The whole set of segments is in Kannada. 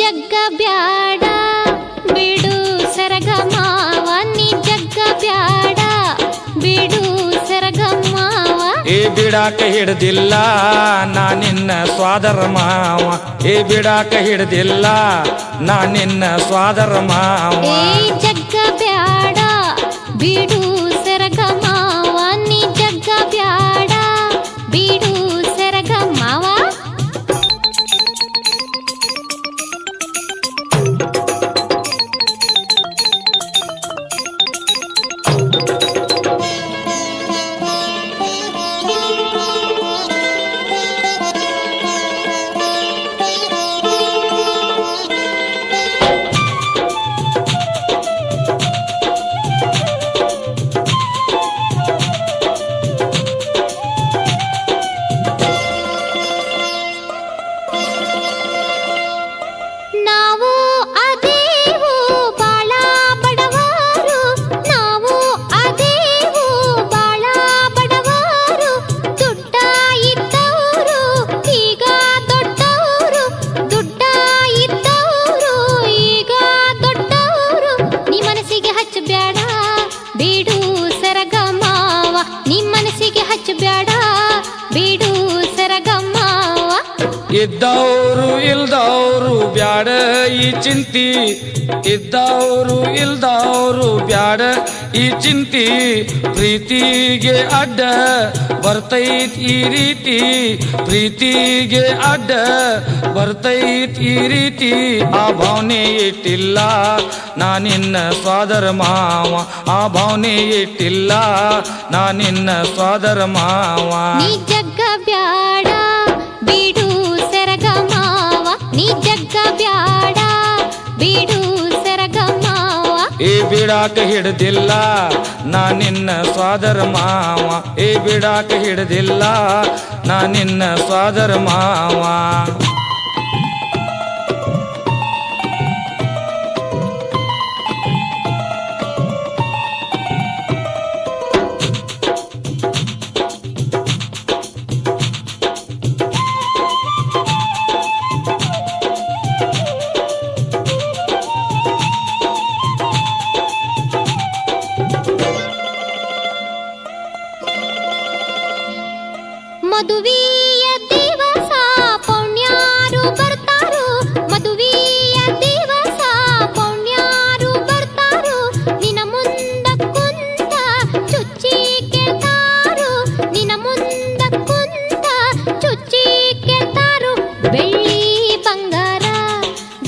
ಜಗ್ಗ ಬ್ಯಾಡ ಬಿಡು ಸರಗಮಾವ ನೀ ಜಗ್ಗ ಬ್ಯಾಡ ಬಿಡು ಸರಗಮಾವ ಏ ಬಿಡಾಕ ಹಿಡ್ದಿಲ್ಲ ನಾ ನಿನ್ನ ಸ್ವಾದರ ಮಾವ ಏ ಬಿಡಾಕ ಹಿಡ್ದಿಲ್ಲ ನಾ ನಿನ್ನ ಸ್ವಾದರ ಮಾವ ಏ ಜಗ್ಗ ಬ್ಯಾಡ ಬಿಡು ಸರಗಮಾವ ನೀ ಜಗ್ಗ ಬ್ಯಾಡ ಬಿಡು ಸರಗಮಾವ ನಾವು ಅದೇವು ಬಾಳ ಬಡವರು ನಾವು ಅದೇವು ಬಾಳ ಬಡವರು ದುಡ್ಡ ಇದ್ದವರು ಈಗ ದೊಡ್ಡವರು ದುಡ್ಡ ಇದ್ದವರು ಈಗ ದೊಡ್ಡವರು ನೀ ಮನಸ್ಸಿಗೆ ಹಚ್ಚಬೇಡ ಬಿಡು ಸರಗಮಾವ ನೀ ಮನಸ್ಸಿಗೆ ಹಚ್ಚಬೇಡ ಬಿಡು ಸರಗಮಾವ ಇದ್ದವರು ಇಲ್ದವರು ಬ್ಯಾಡ ಈ ಚಿಂತಿ ಇದ್ದವರು ಇಲ್ದವರು ಬ್ಯಾಡ ಈ ಚಿಂತಿ ಪ್ರೀತಿಗೆ ಅಡ್ಡ ಬರ್ತೈತ್ ಈ ರೀತಿ ಪ್ರೀತಿಗೆ ಅಡ್ಡ ಬರ್ತೈತ್ ಈ ರೀತಿ ಆ ಭಾವನೆ ಇಟ್ಟಿಲ್ಲ ನಾ ನಿನ್ನ ಸ್ವಾದರ ಮಾವ ಆ ಭಾವನೆ ಇಟ್ಟಿಲ್ಲ ನಾ ನಿನ್ನ ಸ್ವಾದರ ಮಾವ ನೀ ಜಗ್ಗ ಬ್ಯಾಡ ಬಿಡು ಸರಗಮಾವ ನೀ ಜಗ್ಗ ಬ್ಯಾಡ ಬಿಡು ಸರಗಮಾವ ಏ ಬಿಡಾಕ ಹಿಡ್ದಿಲ್ಲ ನಾ ನಿನ್ನ ಸ್ವಾದರ ಮಾವ ಏ ಬಿಡಾಕ ಹಿಡ್ದಿಲ್ಲ ನಾ ನಿನ್ನ ಸ್ವಾದರ ಮಾವ ಮದುವೆಯ ದಿವಸ ಪೌಣ್ಯಾರು ಬರ್ತಾರು ಮದುವೆಯ ದಿವಸ ಪೌಣ್ಯಾರು ಬರ್ತಾರು ನಿನ ಮುಂದ ಕುಂತ ಚುಚ್ಚಿ ಕೇಳ್ತಾರು ನಿನ ಮುಂದ ಕುಂತ ಚುಚ್ಚಿ ಕೇಳ್ತಾರು ಬೆಳ್ಳಿ ಬಂಗಾರ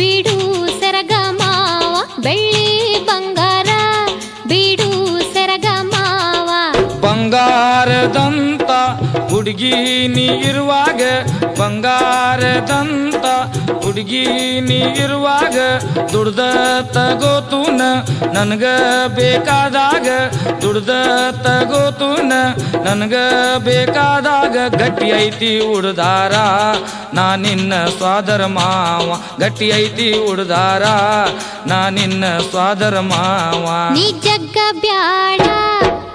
ಬಿಡು ಸರಗಮಾವ ಬೆಳ್ಳಿ ಬಂಗಾರ ಬಿಡು ಸರಗಮಾವ ಬಂಗಾರದಂತ ಹುಡುಗಿ ನೀ ಇರುವಾಗ ಬಂಗಾರದಂತ ಹುಡುಗಿ ನೀ ಇರುವಾಗ ದುಡ್ದ ತಗೋತೂನ ನನಗ ಬೇಕಾದಾಗ ದುಡ್ದ ತಗೋತೂನ ನನಗ ಬೇಕಾದಾಗ ಗಟ್ಟಿ ಐತಿ ಉಡ್ದಾರ ನಾ ನಿನ್ನ ಸ್ವಾದರ ಮಾವ ಗಟ್ಟಿ ಐತಿ ಉಡ್ದಾರ ನಾ ನಿನ್ನ ಸ್ವಾದರ ಮಾವ ನೀ ಜಗ್ಗ ಬ್ಯಾಡ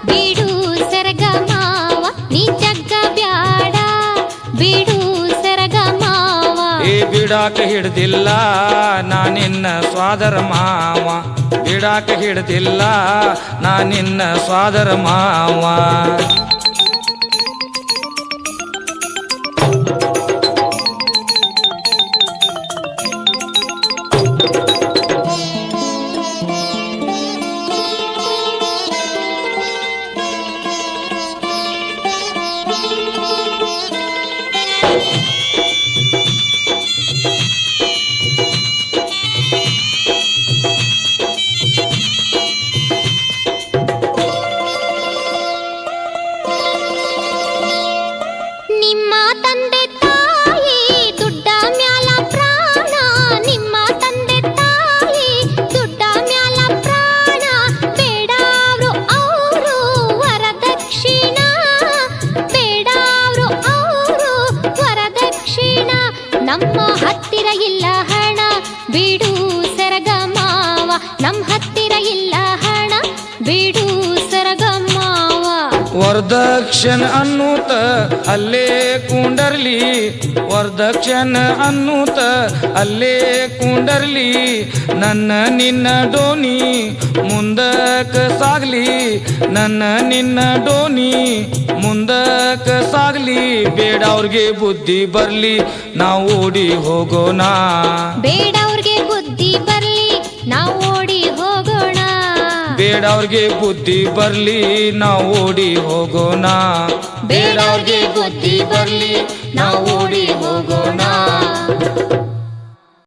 ಬಿಡು ಸರಗಮಾವ ನೀ ಜಗ್ಗ ಬ್ಯಾಡ ಬಿಡು ಸರಗಮಾವ ಏ ಬಿಡಾಕ ಹಿಡ್ದಿಲ್ಲ ನಾ ನಿನ್ನ ಸ್ವಾದರ ಮಾವ ಬಿಡಾಕ ಹಿಡ್ದಿಲ್ಲ ನಾ ನಿನ್ನ ಸ್ವಾದರ ಮಾವ ನಿಮ್ಮ ತಂದೆ ತಾಯಿ ದುಡ್ಡ ಮ್ಯಾಲ ಪ್ರಾಣ ನಿಮ್ಮ ತಂದೆ ತಾಯಿ ದುಡ್ಡ ಮ್ಯಾಲ ಪ್ರಾಣ ಬೇಡಾವ್ರು ಅವರು ವರದಕ್ಷಿಣ ಬೇಡಾವ್ರು ಅವರು ವರದಕ್ಷಿಣ ನಮ್ಮ ಹತ್ತಿರ ಇಲ್ಲ ಹಣ ಬಿಡು ಸರಗಮಾವ ನಮ್ಮ ಹತ್ತಿರ ಇಲ್ಲ ಹಣ ಬಿಡು ಸರಗಮಾವ ವರದಕ್ಷಿಣ ಅನ್ನೂತ ಅಲ್ಲೇ ಕುಂಡರ್ಲಿ ವರದಕ್ಷಿಣ ಅನ್ನೂತ ಅಲ್ಲೇ ಕುಂಡರ್ಲಿ ನನ್ನ ನಿನ್ನ ಡೋನಿ ಮುಂದಕ್ಕ ಸಾಗ್ಲಿ ನನ್ನ ನಿನ್ನ ಡೋನಿ ಮುಂದಕ್ಕ ಸಾಗ್ಲಿ ಬೇಡ ಅವ್ರಿಗೆ ಬುದ್ಧಿ ಬರ್ಲಿ ನಾವು ಓಡಿ ಹೋಗೋಣ ಬೇಡ ಅವ್ರಿಗೆ ಬುದ್ಧಿ ಬರ್ಲಿ ನಾವು ಓಡಿ ಹೋಗೋಣ ಬೇಡ ಅವ್ರಿಗೆ ಬುದ್ಧಿ ಬರ್ಲಿ ನಾವು ಓಡಿ ಹೋಗೋಣ ಬೇಡ ಅವ್ರಿಗೆ ಬುದ್ಧಿ ಬರ್ಲಿ ನಾವು ಓಡಿ ಹೋಗೋಣ